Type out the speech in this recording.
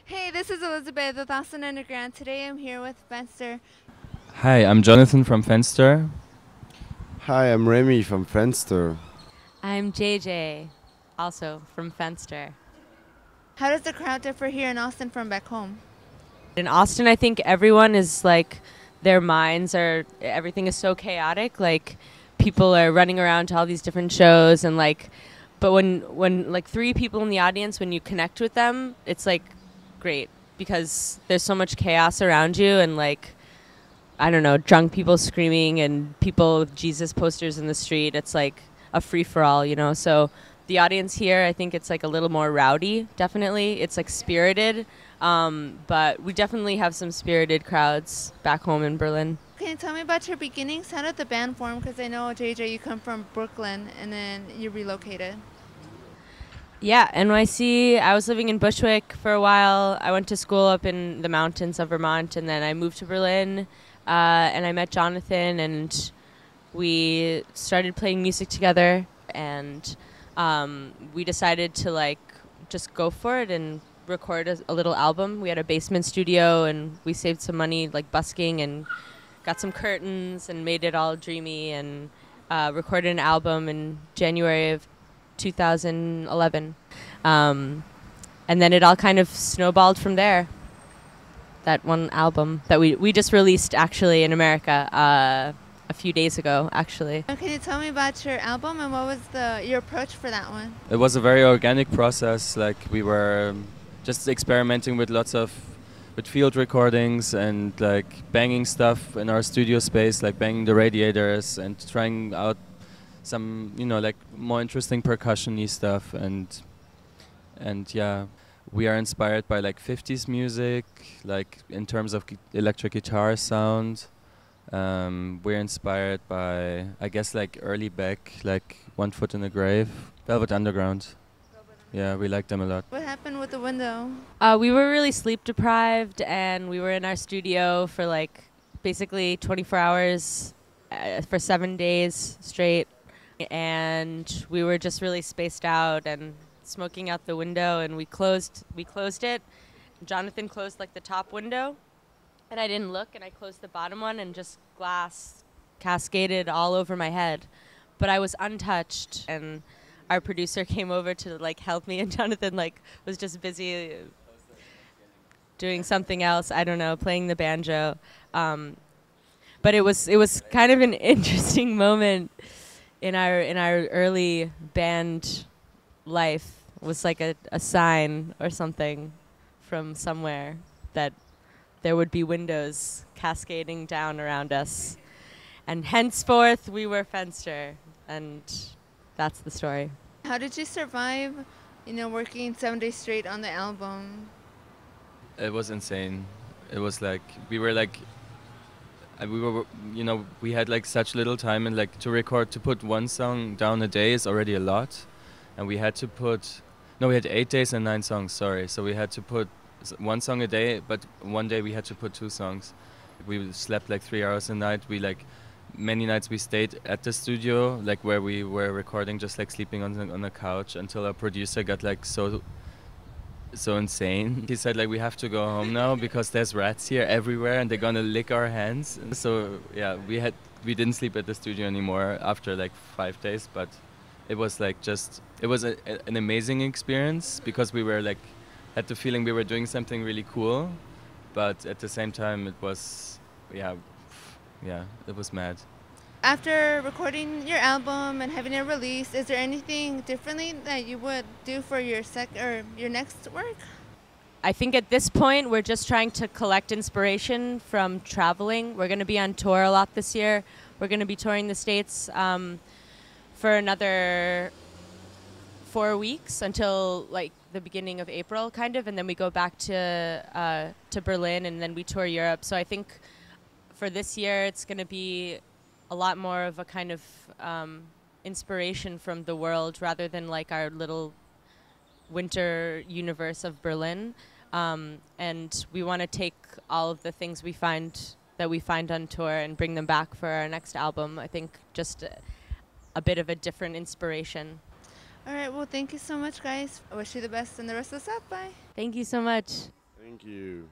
Hey, this is Elizabeth with Austin Underground. Today I'm here with Fenster. Hi, I'm Jonathan from Fenster. Hi, I'm Remy from Fenster. I'm JJ, also from Fenster. How does the crowd differ here in Austin from back home? In Austin, I think everyone is like, their minds are, everything is so chaotic. Like, people are running around to all these different shows, and like, but when like three people in the audience, when you connect with them, it's like great because there's so much chaos around you, and like, I don't know, drunk people screaming and people with Jesus posters in the street. It's like a free for all, you know? So the audience here, I think it's like a little more rowdy, definitely. It's like spirited, but we definitely have some spirited crowds back home in Berlin. Can you tell me about your beginnings? How did the band form? Because I know, JJ, you come from Brooklyn and then you relocated. Yeah, NYC. I was living in Bushwick for a while. I went to school up in the mountains of Vermont, and then I moved to Berlin, and I met Jonathan, and we started playing music together, and we decided to like just go for it and record a little album. We had a basement studio, and we saved some money like busking and got some curtains and made it all dreamy, and recorded an album in January of 2011. And then it all kind of snowballed from there. That one album that we just released actually in America a few days ago, actually. Can you tell me about your album and what was your approach for that one? It was a very organic process. Like we were just experimenting with with field recordings and like banging stuff in our studio space, like banging the radiators and trying out some, like more interesting percussion-y stuff and yeah, we are inspired by like 50s music, like in terms of electric guitar sound. We're inspired by, I guess, like early Beck, like One Foot in the Grave, Velvet Underground. Yeah, we like them a lot. What happened with the window? We were really sleep deprived, and we were in our studio for like basically 24 hours for 7 days straight, and we were just really spaced out and smoking out the window, and we closed it. Jonathan closed like the top window, and I didn't look, and I closed the bottom one, and just glass cascaded all over my head, but I was untouched. And our producer came over to like help me, and Jonathan like was just busy doing something else, I don't know, playing the banjo. But it was kind of an interesting moment in our early band life. Was like a sign or something from somewhere that there would be windows cascading down around us. And henceforth, we were Fenster. And that's the story. How did you survive, working 7 days straight on the album? It was insane. It was like we were like we had like such little time, and like to put one song down a day is already a lot, and we had 8 days and 9 songs, sorry. So we had to put one song a day, but one day we had to put 2 songs. We slept like 3 hours a night. Many nights we stayed at the studio, like where we were recording, just like sleeping on the couch until our producer got like so insane. He said like we have to go home now because there's rats here everywhere and they're gonna lick our hands. And so yeah, we didn't sleep at the studio anymore after like 5 days, but it was like an amazing experience because we were like had the feeling we were doing something really cool, but at the same time it was it was mad. After recording your album and having it released, is there anything differently that you would do for your next work? I think at this point, we're just trying to collect inspiration from traveling. We're going to be on tour a lot this year. We're going to be touring the States for another 4 weeks until like the beginning of April, kind of, and then we go back to Berlin, and then we tour Europe. So I think for this year, it's going to be a lot more of a kind of inspiration from the world rather than like our little winter universe of Berlin. And we want to take all of the things we find on tour and bring them back for our next album. I think just a bit of a different inspiration. All right, well, thank you so much, guys. I wish you the best in the rest of the South by. Thank you so much. Thank you.